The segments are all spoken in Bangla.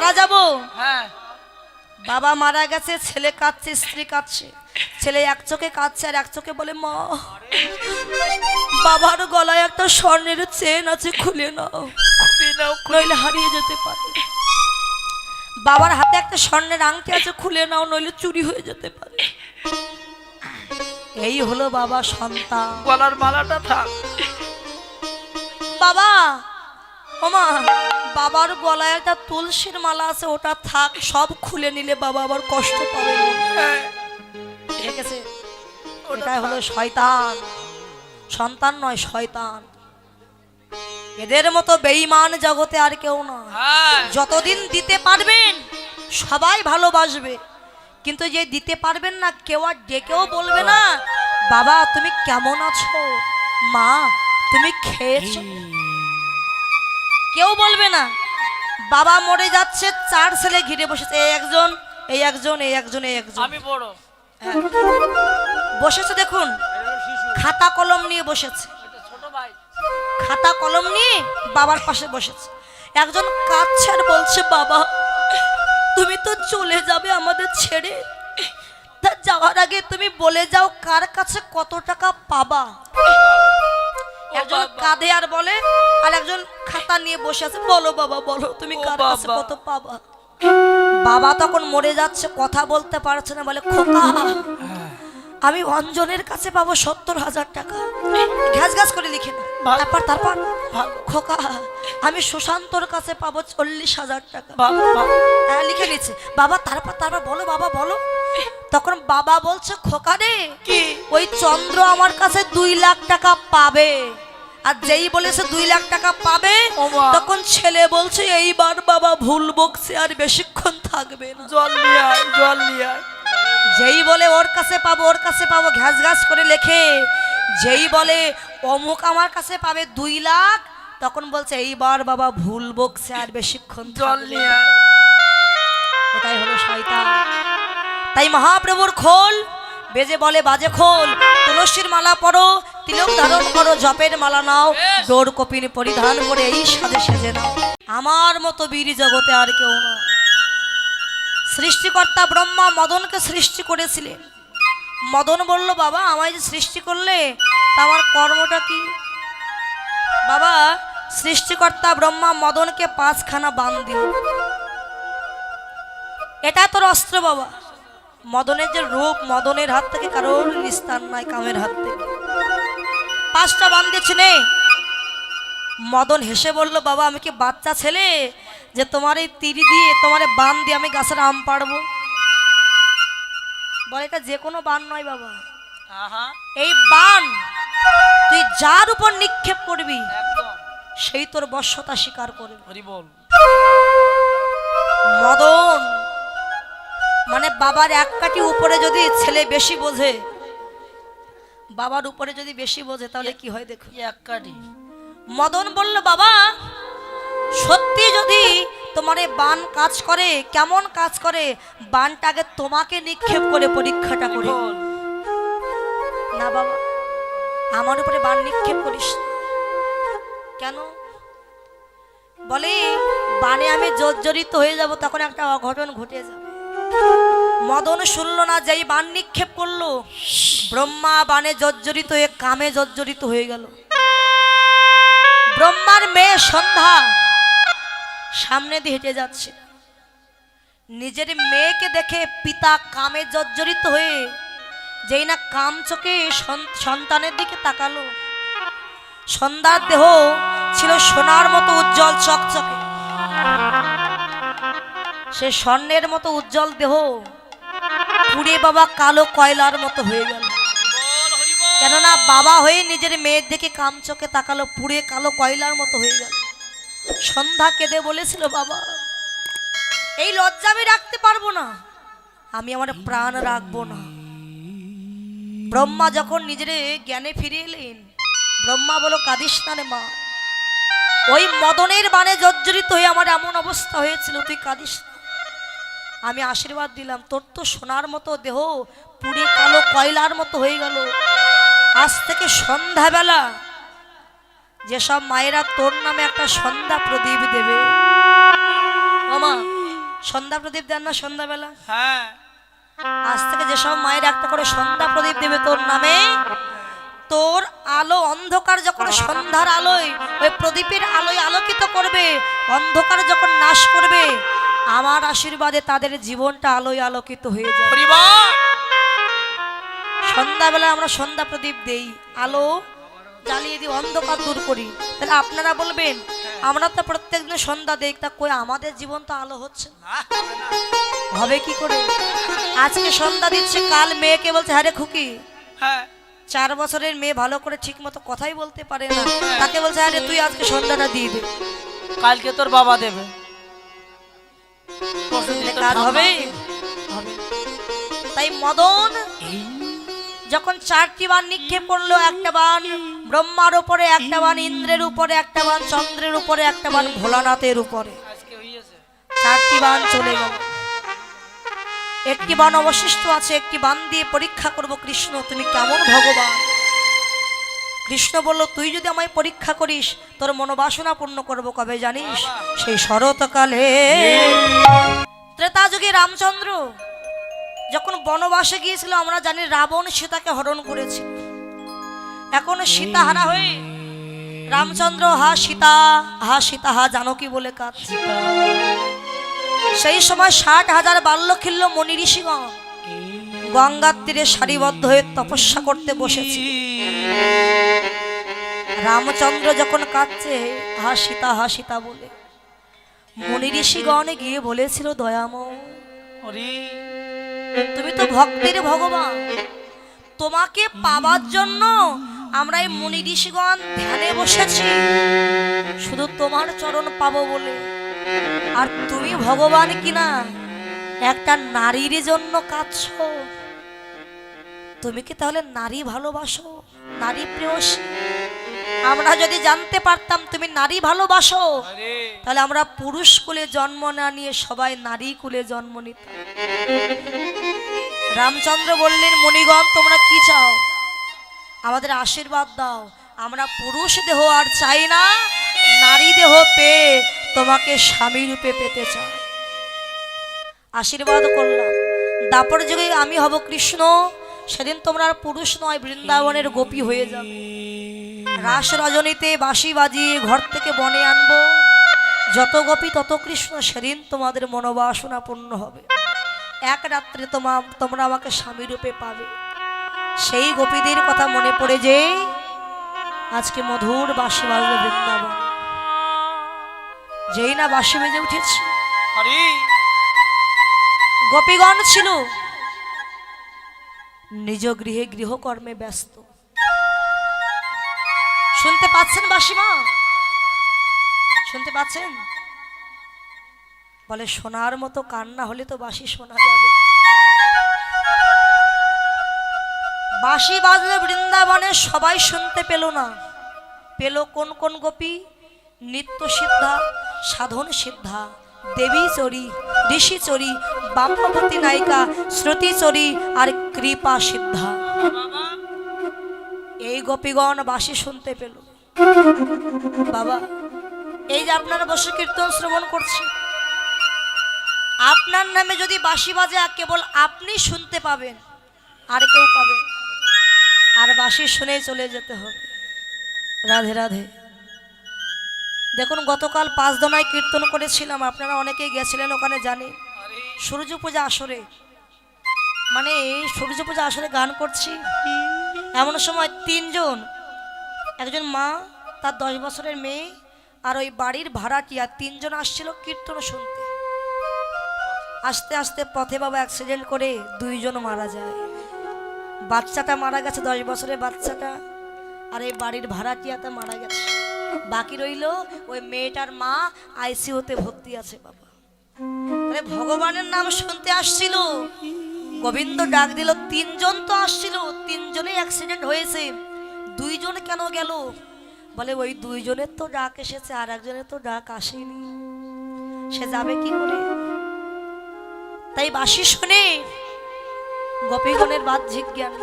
মারা যাব। হ্যাঁ বাবা মারা গেছে, ছেলে কাঁদছে, স্ত্রী কাঁদছে। ছেলে এক চোখে কাঁদছে আর এক চোখে বলে, মা বাবার গলায় একটা স্বর্ণের চেন আছে, খুলে নাও, নইলে হারিয়ে যেতে পারে। বাবার হাতে একটা স্বর্ণের আংটি আছে, খুলে নাও, নইলে চুরি হয়ে যেতে পারে। এই হলো বাবা সন্তান। গলার মালাটা থাক। বাবা ওমা, বাবার গলায় একটা তুলসীর মালা আছে, ওটা থাক, সব খুলে নিলে বাবা আবার কষ্ট পাবে। হ্যাঁ, দেখেছে, এটাই হলো শয়তান। সন্তান নয়, শয়তান। এদের মতো বেঈমান জগতে আর কেউ না। হ্যাঁ। যতদিন দিতে পারবেন সবাই ভালোবাসবে, কিন্তু যে দিতে পারবেন না, কেউ আর ডেকেও বলবে না বাবা তুমি কেমন আছো, মা তুমি খেয়েছো, কেউ বলবে না। বাবা মরে যাচ্ছে, 4 ছেলে ঘিরে বসেছে, এই একজন, এই একজন, এই একজন, এই একজন। আমি বড়। হ্যাঁ। বসেছে, দেখুন খাতা কলম নিয়ে বসেছে, ছোট ভাই। খাতা কলম নিয়ে বাবার পাশে বসেছে। একজন কাঁদছে আর বলছে, বাবা তুমি তো চলে যাবে আমাদের ছেড়ে, তা যাওয়ার আগে তুমি বলে যাও কার কাছে কত টাকা পাবা। একজন কাঁদে আর বলে, আর একজন খাতা নিয়ে বসে আছে, বলো বাবা বলো তুমি কার কাছে কত পাবা। বাবা তখন মরে যাচ্ছে, কথা বলতে পারছে না, বলে খোকা আমি অঞ্জনের কাছে পাবো 70,000 টাকা, ঘ্যাস ঘ্যাস করে লিখে না। তারপর খোকা আমি সুশান্তর কাছে পাবো 40,000 টাকা, হ্যাঁ লিখে নিচ্ছে। বাবা তারপর বলো বাবা বলো। তখন বাবা বলছে, খোকা রে ওই চন্দ্র আমার কাছে 2 লাখ টাকা পাবে। আর যেই বলেছে 2 লাখ টাকা পাবে, তখন ছেলে বলছে, এইবার বাবা ভুল বকছে, আর বেশিক্ষণ থাকবে না, জল নিয়ে আয়, জল নিয়ে আয়। যেই বলে ওর কাছে পাবো, ওর কাছে পাবো, ঘ্যাস ঘ্যাস করে লেখে। যেই বলে অমুক আমার কাছে পাবে 2 লাখ, তখন বলছে এইবার বাবা ভুল বকছে, আর বেশিক্ষণ জল নিয়ে আয়। এটাই হলো শয়তান। তাই মহাপ্রভুর খোল বেজে বলে, বাজে খোল, তুলসীর মালা পরো, তিলক ধারণ করো, জপের মালা নাও, ডোর কপিন পরিধান করে এই সাজে সেজে নাও। আমার মতো বীর জগতে আর কেউ না। সৃষ্টিকর্তা ব্রহ্মা মদনকে সৃষ্টি করেছিলেন। মদন বলল, বাবা আমায় যে সৃষ্টি করলে, তা আমার কর্মটা কি? বাবা সৃষ্টিকর্তা ব্রহ্মা মদনকে 5খানা বান দিল। এটা তোর অস্ত্র বাবা। মদনের যে রূপ, মদনের হাত থেকে কারোর নিস্তার নাই, কামের হাত থেকে 5টা বান দিয়েছে নে। মদন হেসে বলল, বাবা আমি কি বাচ্চা ছেলে যে তোমার এই তীর দিয়ে, তোমার বান দিয়ে আমি গাছের আম পাড়বো? বলে, এটা যে কোনো বান নয় বাবা, এই বান তুই যার উপর নিক্ষেপ করবি সেই তোর বশ্যতা স্বীকার করবে। মদন মানে বাবার 1 কাঠি উপরে যদি ছেলে বেশি বোঝে, বাবার উপরে যদি বেশি বোঝে, তাহলে কি হয় দেখো। 1 কাঠি। মদন বলল, বাবা সত্যি যদি তোমার এই বান কাজ করে, কেমন কাজ করে, বানটাকে তোমাকে নিক্ষেপ করে পরীক্ষাটা করে। না বাবা আমার উপরে বান নিক্ষেপ করিস। কেন? বলে, বানে আমি জর্জরিত হয়ে যাব, তখন একটা অঘটন ঘটে যাবে। মদন শুনল না, যেই বান নিক্ষেপ করলো, ব্রহ্মা বানে জর্জরিত হয়ে কামে জর্জরিত হয়ে গেল। ব্রহ্মার মেয়ে সন্ধ্যা সামনে দিয়ে হেঁটে যাচ্ছে, নিজের মেয়েকে দেখে পিতা কামে জর্জরিত হয়ে যেই না কাম চোখে সন্তানের দিকে তাকালো, সন্ধ্যার দেহ ছিল সোনার মতো উজ্জ্বল চকচকে, সে স্বর্ণের মতো উজ্জ্বল দেহ পুড়ে বাবা কালো কয়লার মতো হয়ে গেল। কেননা বাবা হয়ে নিজের মেয়ের দিকে কাম চোখে তাকালো, পুড়ে কালো কয়লার মতো হয়ে গেল। সন্ধ্যা কেঁদে বলেছিল, বাবা এই লজ্জা আমি রাখতে পারবো না, আমি আমার প্রাণ রাখবো না। ব্রহ্মা যখন নিজের জ্ঞানে ফিরে এলেন, ব্রহ্মা বলো, কাঁদিস না রে মা, ওই মদনের বানে জর্জরিত হয়ে আমার এমন অবস্থা হয়েছিল, তুই কাঁদিস না। আমি আশীর্বাদ দিলাম, তোর তো সোনার মতো দেহ পুড়ে কালো কয়লার মতো হয়ে গেল। আজ থেকে সন্ধ্যাবেলা যেসব মায়েরা তোর নামে একটা সন্ধ্যা প্রদীপ দেবে, মামা সন্ধ্যা প্রদীপ দেন না সন্ধ্যাবেলা? হ্যাঁ আজ থেকে যেসব মায়ের একটা করে সন্ধ্যা প্রদীপ দেবে তোর নামে, তোর আলো অন্ধকার যখন সন্ধ্যার আলোয় ওই প্রদীপের আলোয় আলোকিত করবে, অন্ধকার যখন নাশ করবে, আমার আশীর্বাদে তাদের জীবনটা আলোয় আলোকিত হয়ে যাবে। পরিবার সন্ধ্যাবেলা আমরা সন্ধ্যা প্রদীপ দেই, আলো জ্বালিয়ে দিই, অন্ধকার দূর করি। তাহলে আপনারা বলবেন আমরা তো প্রত্যেকদিন সন্ধ্যা দেই, তা কই আমাদের জীবন তো আলো হচ্ছে না। হবে কি করে? আজকে সন্ধ্যা দিচ্ছে, কাল মেয়েকে বলছে হ্যাঁ রে খুকি, হ্যাঁ 4 বছরের মেয়ে ভালো করে ঠিক মতো কথাই বলতে পারে না, তাকে বলছে আরে তুই আজকে সন্ধ্যাটা দিয়ে দে, কালকে তোর বাবা দেবে। পরশুদিন তোর কাজ ঠাম্মা। হবে? হবে। তাই মদন যখন 4টি বান নিক্ষেপ করলো, একটা বান ব্রহ্মার উপরে, একটা বান ইন্দ্রের উপরে, একটা বান চন্দ্রের উপরে, একটা বান ভোলানাথের উপরে, আজকে হইছে 4টি বান চলে গেল। একটি বান অবশিষ্ট আছে, একটি বান দিয়ে পরীক্ষা করব কৃষ্ণ তুমি কেমন ভগবান। কৃষ্ণ বলল তুই যদি আমায় পরীক্ষা করিস তোর মনোবাসনা পূর্ণ করব কবে জানিস? সেই শরৎকালে। ত্রেতা যুগে রামচন্দ্র যখন বনবাসে গিয়েছিল, আমরা জানি রাবণ সীতাকে হরণ করেছিল। এখন সীতা হারা হয়ে রামচন্দ্র হা সীতা, হা সীতা, হা জানকী বলে কাঁদছে। সেই সময় 60,000 বাল্যখিল্য মনি ঋষিগণ গঙ্গার তীরে সারিবদ্ধ হয়ে তপস্যা করতে বসেছে। রামচন্দ্র যখন কাঁদছে হা সীতা, হা সীতা বলে, মনি ঋষিগণ গিয়ে বলেছিল দয়াময় ওরে তুমি তো ভক্তের ভগবান, তোমাকে পাবার জন্য আমরা এই মুনি ঋষিগণ ধ্যানে বসেছি শুধু তোমার চরণ পাবো বলে। আর তুমি ভগবান কিনা একটা নারীর জন্য কাঁদছো। তুমি কি তাহলে নারী ভালোবাসো, নারী প্রেয়সী? আমরা যদি জানতে পারতাম তুমি নারী ভালোবাসো, আরে তাহলে আমরা পুরুষ কুলে জন্ম না নিয়ে সবাই নারী কুলে জন্ম নিতাম। রামচন্দ্র বললেন মুনিগণ তোমরা কি চাও? আমাদের আশীর্বাদ দাও, আমরা পুরুষ দেহ আর চাই না, নারী দেহ পেয়ে তোমাকে স্বামী রূপে পেতে চাই। আশীর্বাদ করলাম, দাপর যুগে আমি হব কৃষ্ণ, সেদিন তোমরা আর পুরুষ নয় বৃন্দাবনের গোপী হয়ে যাবে। রাস রজনীতে বাঁশি বাজিয়ে ঘর থেকে বনে আনবো, যত গোপী তত কৃষ্ণ, সেদিন তোমাদের মনোবাসনা পূর্ণ হবে। এক রাত্রে তোমরা আমাকে স্বামী রূপে পাবে। সেই গোপীদের কথা মনে পড়ে যে আজকে মধুর বাঁশি বাজবে বৃন্দাবন। যেই না বাঁশি বেজে উঠেছে, আরে গোপীগণ ছিল নিজ গৃহে গৃহকর্মে ব্যস্ত। শুনতে পাচ্ছেন বাঁশিমা? শুনতে পাচ্ছেন? বলে শোনার মতো কান্না হলে তো বাঁশি শোনা যাবে। বাঁশি বাজলে বৃন্দাবনে সবাই শুনতে পেল না। পেল কোন কোন গোপী? নিত্য সিদ্ধা, সাধন সিদ্ধা, দেবী চরি, ঋষি চরি, বাম্যবতী নায়িকা, শ্রুতি চরি আর কৃপা সিদ্ধা। এই গোপীগণ বাঁশি শুনতে পেল। বাবা এই যে আপনারা বসে কীর্তন শ্রবণ করছেন, আপনার নামে যদি বাঁশি বাজে কেবল আপনি শুনতে পাবেন, আর কেউ পাবেন। আর বাঁশি শুনেই চলে যেতে হবে। রাধে রাধে। দেখুন গতকাল 5 দনায় কীর্তন করেছিলাম, আপনারা অনেকেই গেছিলেন ওখানে জানেন। সূর্য পূজা আসরে, মানে সূর্য পূজা আসরে গান করছি, এমন সময় 3 জন, একজন মা, তার 10 বছরের মেয়ে আর ওই বাড়ির ভাড়াটিয়া 3 জন আসছিল কীর্তন শুনতে। আস্তে আস্তে পথে বাবা অ্যাক্সিডেন্ট করে 2 জন মারা যায়। বাচ্চাটা মারা গেছে, 10 বছরের বাচ্চাটা, আর এই বাড়ির ভাড়াটিয়াটা মারা গেছে। বাকি রইল ওই মেয়েটার মা আইসিইউতে ভর্তি আছে। বাবা আরে ভগবানের নাম শুনতে আসছিল, গোবিন্দ ডাক দিল, 3 জন তো আসছিল, 3 জনেই অ্যাক্সিডেন্ট হয়েছে, 2 জন কেন গেল? বলে ওই 2 জনের তো ডাক এসেছে, আর একজনের তো ডাক আসেনি, সে যাবে কি করে? তাই বাঁশি শুনে গোপীগণের বাহ্যিক জ্ঞান,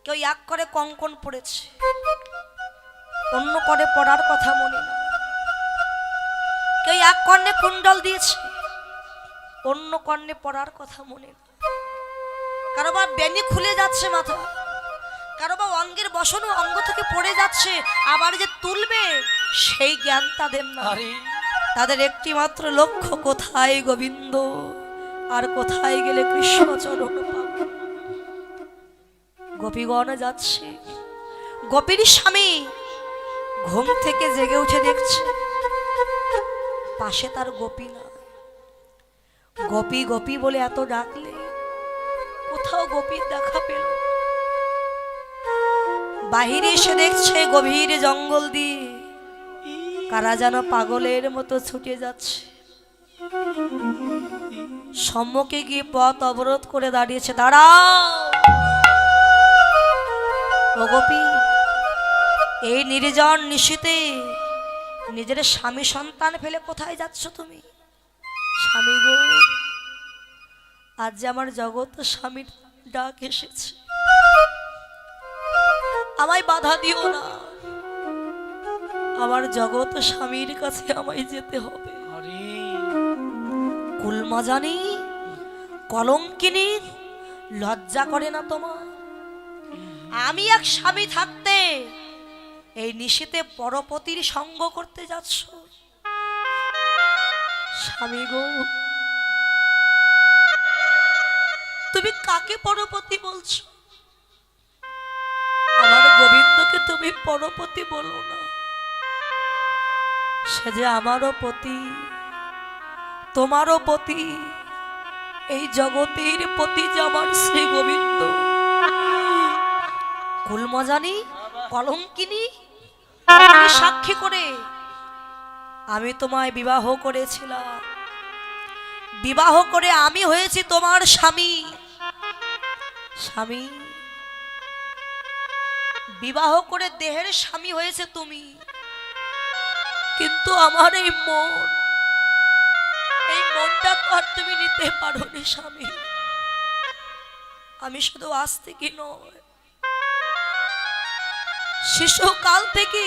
কেউ এক করে কঙ্কন পড়েছে, অন্য করে পড়ার কথা মনে না, কেউ এক কর্ণে কুণ্ডল দিয়েছে, অন্য কর্ণে পড়ার কথা মনে না, কারো বা বেনি খুলে যাচ্ছে মাথা, কারো বা অঙ্গের বসন অঙ্গ থেকে পড়ে যাচ্ছে, আবার যে তুলবে সেই জ্ঞান তাদের না। আরে তাদের একটি মাত্র লক্ষ্য, কোথায় গোবিন্দ আর কোথায় গেলে কৃষ্ণচরণ পাব। গোপীগণ যাচ্ছে, গোপীর স্বামী ঘুম থেকে জেগে উঠে দেখছে পাশে তার গোপী না। গোপী গোপী বলে এত ডাকলে কোথাও গোপীর দেখা পেল। বাহিরে এসে দেখছে গভীর জঙ্গল দিয়ে কারা যেন পাগলের মতো ছুটে যাচ্ছে। সম্মুখে গিয়ে পথ অবরোধ করে দাঁড়িয়েছে, দাঁড়াও ও গোপী, এই নির্জন নিশীতে নিজের স্বামী সন্তান ফেলে কোথায় যাচ্ছ তুমি? স্বামী গো, আজ যে আমার জগৎ স্বামীর ডাক এসেছে, আমায় বাধা দিও না, আমার জগৎ স্বামীর কাছে আমায় যেতে হবে। আরে কুলমাজানি কলঙ্কিনী, লজ্জা করে না তোমার? আমি এক স্বামী থাকতে এই নিশীতে পরপতির সঙ্গ করতে যাচ্ছ? স্বামী গো, তুমি কাকে পরপতি বলছো? আমার গোবিন্দকে তুমি পরপতি বলো না, সে যে আমারও পতি, তোমারও পতি, এই জগতের পতি যে আমার শ্রী গোবিন্দ। কুলমজানি কলঙ্কিনী, সাক্ষী করে আমি তোমায় বিবাহ করেছিলাম, বিবাহ করে আমি হয়েছি তোমার স্বামী। স্বামী, বিবাহ করে দেহের স্বামী হয়েছে তুমি, কিন্তু আমার এই মনটা তো আর তুমি নিতে পারো নি স্বামী। আমি শুধু আজ থেকে নয়, শিশুকাল থেকে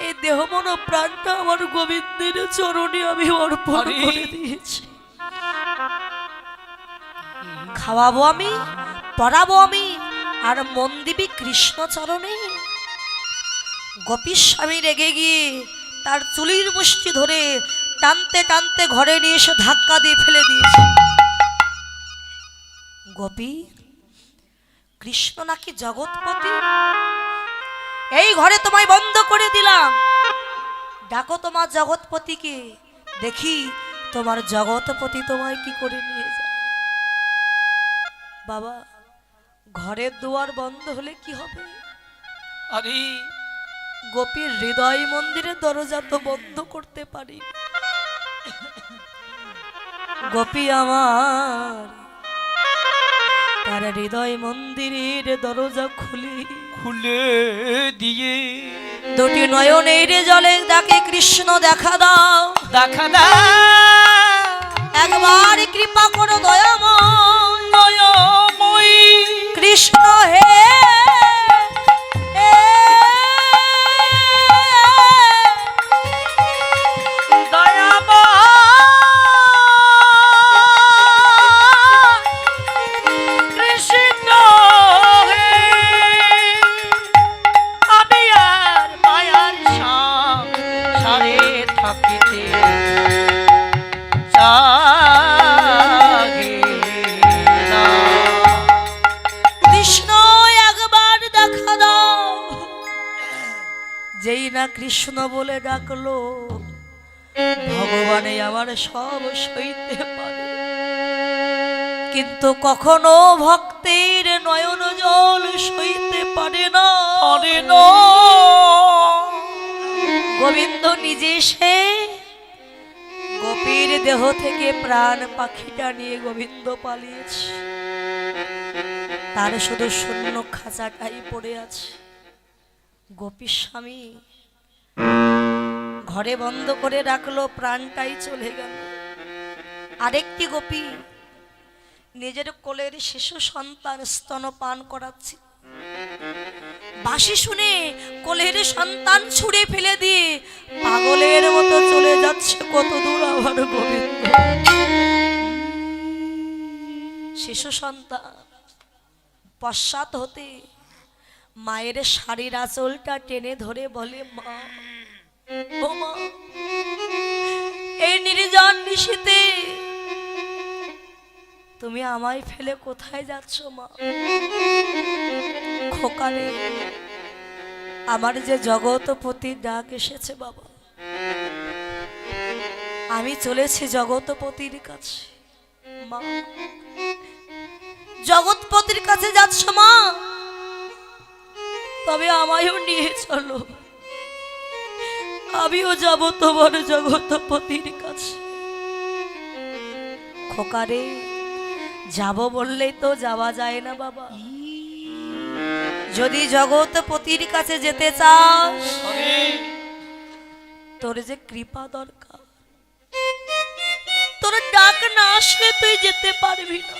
এই দেহ মন প্রাণটা আমার গোবিন্দের চরণে আমি অর্পণ করে দিয়েছি। খাওয়াবো আমি, পড়াবো আমি, আর মন দিবি কৃষ্ণ চরণে। গোপীর স্বামী রেগে গিয়ে তার চুলির মুষ্টি ধরে টানতে টানতে ঘরে নিয়ে এসে ধাক্কা দিয়ে ফেলে দিয়েছে। গোপী, কৃষ্ণ নাকি জগৎপতি? এই ঘরে তোমায় বন্ধ করে দিলাম, ডাকো তোমার জগৎপতিকে, দেখি তোমার জগৎপতি তোমায় কি করে নিয়ে যায়। বাবা, ঘরের দুয়ার বন্ধ হলে কি হবে? আরে গোপীর হৃদয় মন্দিরের দরজা তো বন্ধ করতে পারি। গোপী আমার তার হৃদয় মন্দিরের দরজা খুলে দিয়ে দুটি নয়নের জলে ডাকে, কৃষ্ণ দেখা দাও, দেখা দাও, একবার কৃপা করো দয়াময়, দয়াময়ী কৃষ্ণ হে। যেই না কৃষ্ণ বলে ডাকলো, ভগবানে আমার সব সইতে পারে, কিন্তু কখনো ভক্তের নয়ন জল সইতে পারে না। গোবিন্দ নিজে সে গোপীর দেহ থেকে প্রাণ পাখিটা নিয়ে গোবিন্দ পালিয়েছে, তার শুধু শূন্য খাঁচাটাই পড়ে আছে। গোপীর স্বামী ঘরে বন্ধ করে রাখলো, প্রাণটাই চলে গেল। আরেকটি গোপী নিজের কোলের শিশু সন্তান স্তনপান করাচ্ছে, বাঁশি শুনে কোলের সন্তান ছুঁড়ে ফেলে দিয়ে পাগলের মতো চলে যাচ্ছে কত দূর আমার গোবিন্দ। শিশু সন্তান পশ্চাৎ হতে মায়ের শাড়ির আঁচলটা টেনে ধরে বলে, মা, ও মা, এই নির্জন নিশীতে তুমি আমায় ফেলে কোথায় যাচ্ছ মা? খোকারে, আমার যে জগৎপতির ডাক এসেছে বাবা, আমি চলেছি জগৎপতির কাছে। মা, জগৎপতির কাছে যাচ্ছ মা? তবে আমায়ও নিয়ে চলো, আমিও যাব তোমার জগৎপতির কাছে। খোকারে, যাব বললেই তো যাওয়া যায় না বাবা। যদি জগৎপতির কাছে যেতে চাস, তোর যে কৃপা দরকার, তোর ডাক না আসলে তুই যেতে পারবি না।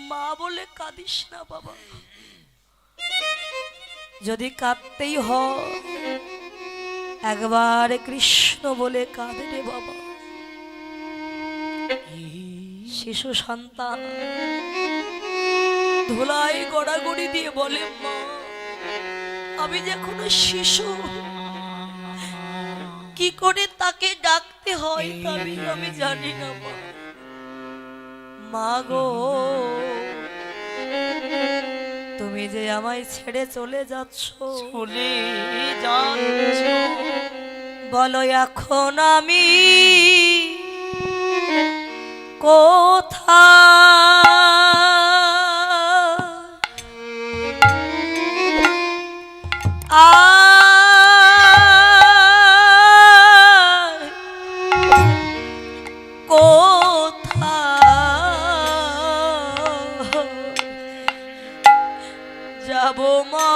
মা বলে কাঁদিস না বাবা, যদি কাঁদতেই হয় একবার কৃষ্ণ বলে কাঁদে রে বাবা। শিশু সন্তান ধুলাই গড়াগড়ি দিয়ে বলে, মা, আমি যে এখনো শিশু, কি করে তাকে ডাকতে হয় আমি জানি না মা। মা গো, তুমি যে আমায় ছেড়ে চলে যাচ্ছ, বলো এখন আমি যাব মা?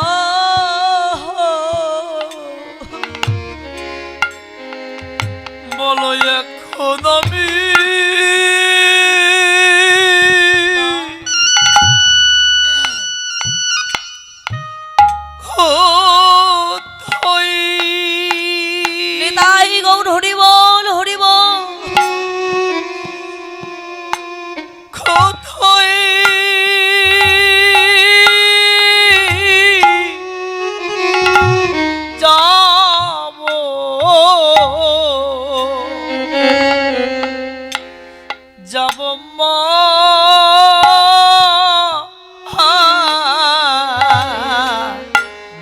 বলো এখন আমি নিতাই গৌর হরি বল, হরি বল। যাব মা,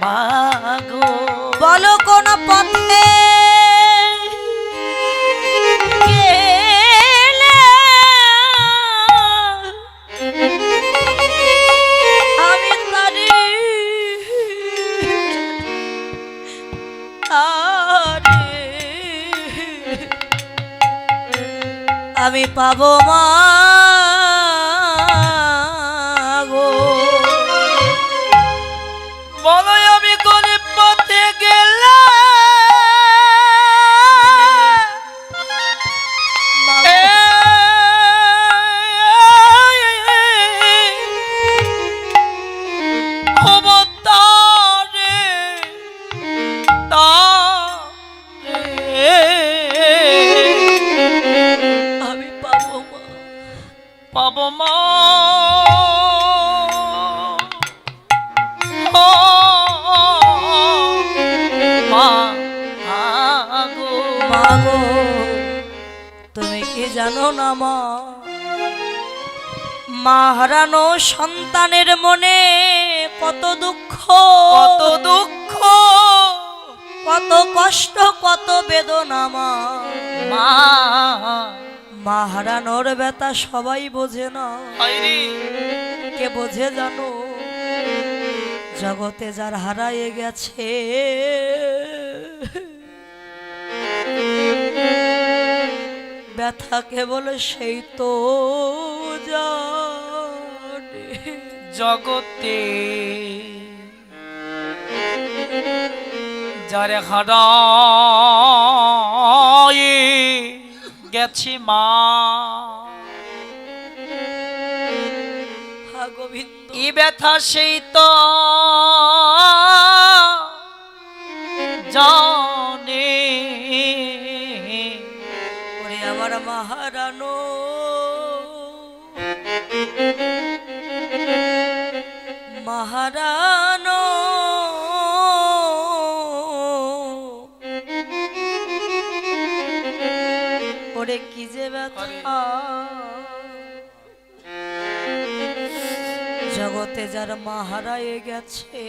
মাগো, বলো কোন পথে গেলে আমি তারি আমি পাবো মা গো। বলো আমি কোন পথে গেলে আমি পাবো মা, পাবো মা, মাগো, তুমি কি জানো না মা, মা হারানো সন্তানের মনে কত দুঃখ, কত দুঃখ, কত কষ্ট, কত বেদনা মা। মা, মা হারানোর ব্যথা সবাই বোঝে না, হায়রে কে বোঝে জানো? জগতে যার হারায়ে গেছে, ব্যথা কেবল সেই তো জানে। জগতে যারে হারায়ে গেছে মা, হা গোবিন্দ, ই ব্যথা সেই তো জানে। ওরে আমার মা হারানো মহারানো ওরে কি যে ব্যথা জগতে যার মাহারায়ে গেছে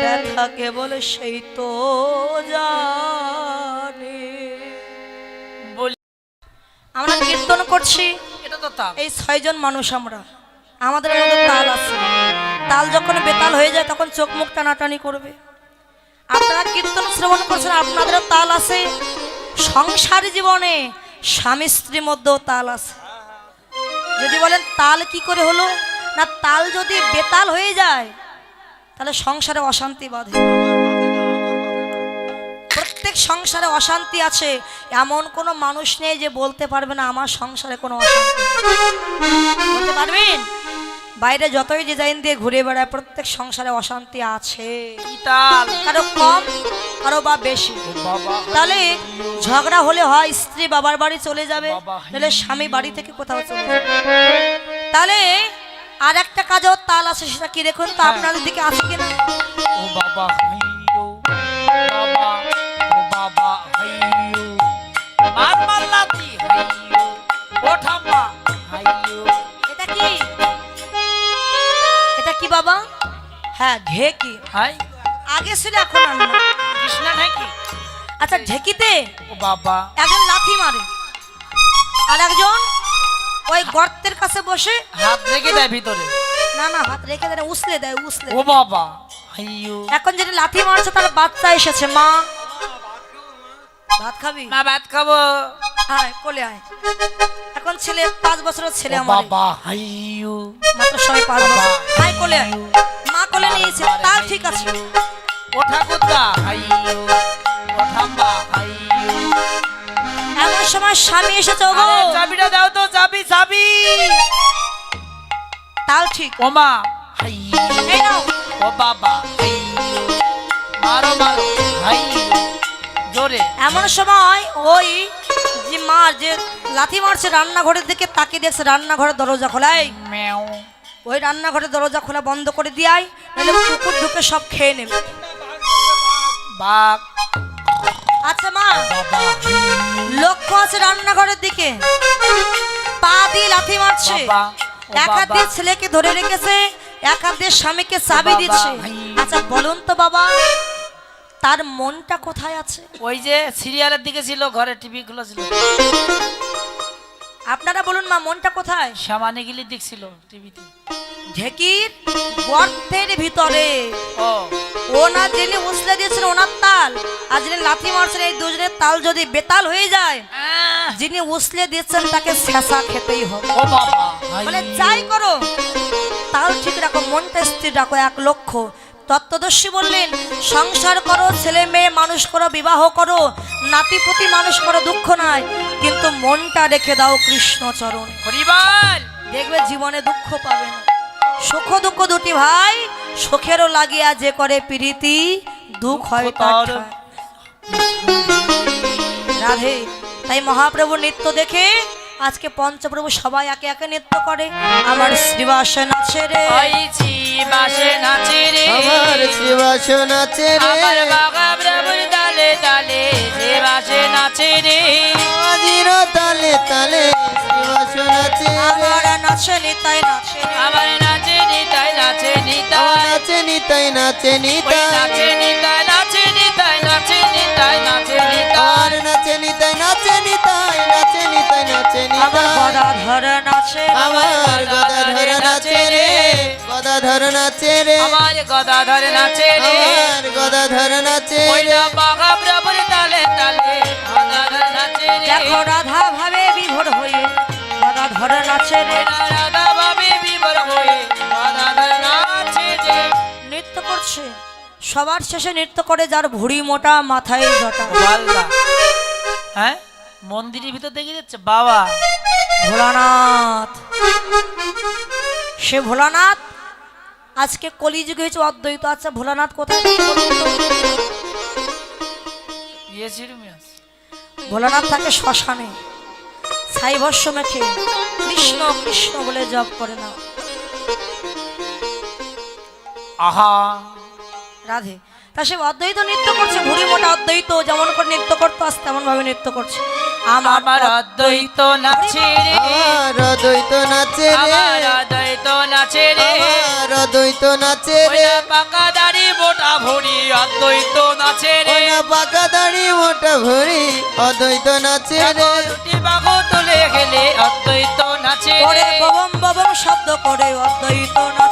ব্যথা কেবল সেই তো জানে। আমরা কীর্তন করছি, এটা তো তাল। এই 6 জন মানুষ আমরা, আমাদের মধ্যে তাল আছে। তাল যখন বেতাল হয়ে যায় তখন চোখ মুখ টানাটানি করবে। আপনারা কীর্তন শ্রবণ করছেন, আপনাদেরও তাল আছে। সংসার জীবনে স্বামী স্ত্রীর মধ্যেও তাল আছে। যদি বলেন তাল কি করে হলো, না তাল যদি বেতাল হয়ে যায় তাহলে সংসারে অশান্তি বাঁধে। প্রত্যেক সংসারে অশান্তি আছে, এমন কোনো মানুষ নেই যে বলতে পারবে না আমার সংসারে কোনো অশান্তি। বলতে পারবেন? বাইরে যতই ডিজাইন দিয়ে ঘুরে বেড়ায় প্রত্যেক সংসারে অশান্তি আছে। কারো কম কারো বা বেশি। তাহলে ঝগড়া হলে হয় স্ত্রী বাবার বাড়ি চলে যাবে, তাহলে স্বামী বাড়ি থেকে কোথাও চলে যাবে। তাহলে আর একটা কাজও তাল আছে, সেটা কি দেখুন তো আপনাদের দিকে আছে কিনা। ও বাবা হাইয়ো, বাবা ও বাবা হাইয়ো, মার মাল্লাতি হাইয়ো, ও ঠাম্মা হাইয়ো। এটা কি, এটা কি বাবা? হ্যাঁ ঢেকি। হাই আগে ছিল এখন আর না। কৃষ্ণা নাকি? আচ্ছা ঢেকিতে ও বাবা একজন লাথি মারে আর একজন ওই গর্তের কাছে বসে হাত রেখে দেয় ভিতরে। না না হাত রেখে দেয়, উসলে দেয়, উসলে। ও বাবা হাইয়ো। এখন যেটা লাথি মারছে তার বাচ্চা এসেছে, মা ভাত খাবি? না ভাত খাবো। আয় কোলে আয়। এখন ছেলে 5 বছরের ছেলে ও আমার, বাবা হাইয়ো, মাত্র সবাই 5 বছর। আয় কোলে আয়। মা কোলে নিয়েছে, তার ঠিক আছে। ও ঠাকুরদা হাইয়ো, ও ঠাম্মা হাইয়ো। এমন সময় স্বামী এসেছে, ওগো আরে চাবিটা দাও তো, চাবি চাবি। তাল ঠিক। ও মা হাইয়ো, এই নাও। ও বাবা হাইয়ো, মারো মারো হাইয়ো জোরে। এমন সময় ওই যে মা যে লাথি মারছে রান্নাঘরের দিকে তাকিয়ে দেখছে রান্নাঘরের দরজা খোলাই। ম্যাও। ওই রান্নাঘরের দরজা খোলা বন্ধ করে দিয়াই, নাহলে কুকুর ঢুকে সব খেয়ে নেবে। বাঘ। আচ্ছা মা, বাবা লক্ষ্য আছে রান্নাঘরের দিকে, পা দিয়ে লাথি মারছে। বাবা, ও এক হাত বাবা। দিয়ে ছেলেকে ধরে রেখেছে, এক হাত দিয়ে স্বামীকে চাবি বাবা, দিচ্ছে। হাই। আচ্ছা বলুন তো বাবা, তার মনটা কোথায় আছে? ওই যে সিরিয়ালের দিকে ছিল, ঘরে টিভি গুলো ছিল, আপনারা বলুন মা, মনটা কোথায়? শ্যামানি গিলি দেখছিল টিভিতে। ঢেকির গর্তের ভিতরে। ও ও না জেনে উসলে দিয়েছেন ওনার তাল, আর যিনি লাথি মারছেন এই দুজনের তাল যদি বেতাল হয়ে যায়, যিনি উসলে দিচ্ছেন তাকে শেষা খেতেই হবে। ও বাবা বলে হাইয়ো। যাই করো তাল ঠিক রাখো, মনটা স্থির রাখো। 1 লক্ষ্য তত্ত্বদর্শী বললেন, সংসার করো, ছেলে মেয়ে মানুষ করো, বিবাহ করো, নাতিপুতি মানুষ করো, দুঃখ নাই, কিন্তু মনটা রেখে দাও কৃষ্ণ চরণ। পরিবার দেখবে জীবনে দুঃখ পাবে না। সুখ দুঃখ দুটি ভাই, সুখেরও লাগিয়া যে করে প্রীতি, দুঃখ হয় তার ঠাঁই। রাধে। তাই মহাপ্রভু নৃত্য দেখে আজকে পঞ্চপ্রভু সবাই একে একে নৃত্য করে। আমার শ্রীবাস নাচে রে, হইছি বাসে নাচে রে, আমার শ্রীবাস নাচে রে, আমার বাঘা প্রভুর তালে তালে যে বাসে নাচে রে, আজির তালে তালে শ্রীবাস নাচে রে, আমার নাচে নিতাই নাচে রে, আমার নাচে নিতাই নাচে আমার নিতাই, নাচে নিতাই নাচে ওই নিতাই, নাচে নিতাই নাচে নিতাই নাচে নিতাই নাচে নিতাই, আর নাচে নিতাই নাচে নিতাই নাচে নিতাই নাচে আমার নিতাই, গদাধর নাচে, আমার গদাধর নাচে রে, গদাধর নাচে রে, আমার গদাধর নাচে রে, আমার গদাধর নাচে ওই রে, না বাঘা প্রভুর তালে তালে গদাধর নাচে রে, দেখো রাধা ভাবে বিভোর হয়ে গদাধর নাচে রে। ওই না রাধা ভাবে বিভোর হয়ে গদাধর নাচে রে। নৃত্য করছে, সবার শেষে নৃত্য করে যার ভুড়ি মোটা মাথায় জটা, আল্লাহ। হ্যাঁ মন্দিরের ভিতর দেখে যাচ্ছে বাবা ভোলানাথ। সে ভোলানাথ আজকে কলিযুগে হয়েছে অদ্বৈত। আচ্ছা ভোলানাথ কোথায় থাকে বলুন তো? ভোলানাথ থাকে শ্মশানে ছাই ভস্য মেখে কৃষ্ণ কৃষ্ণ বলে জপ করে না। আহা রাধে তা সে অদ্বৈত নৃত্য করছে, ভুড়ি মোটা অদ্বৈত যেমন করে নৃত্য করতো আজ তেমন ভাবে নৃত্য করছে। আমার অদ্বৈত নাচে রে, আমার অদ্বৈত নাচে রে, আমার অদ্বৈত নাচে রে, আমার অদ্বৈত নাচে ওই রে, না পাকা দাড়ি মোটা ভুঁড়ি অদ্বৈত নাচে রে, ওই না পাকা দাড়ি মোটা ভরি অদ্বৈত নাচে রে, দুটি বাহু তুলে গেলে অদ্বৈত নাচে করে রে। ববম ববম শব্দ করে অদ্বৈত নাচে।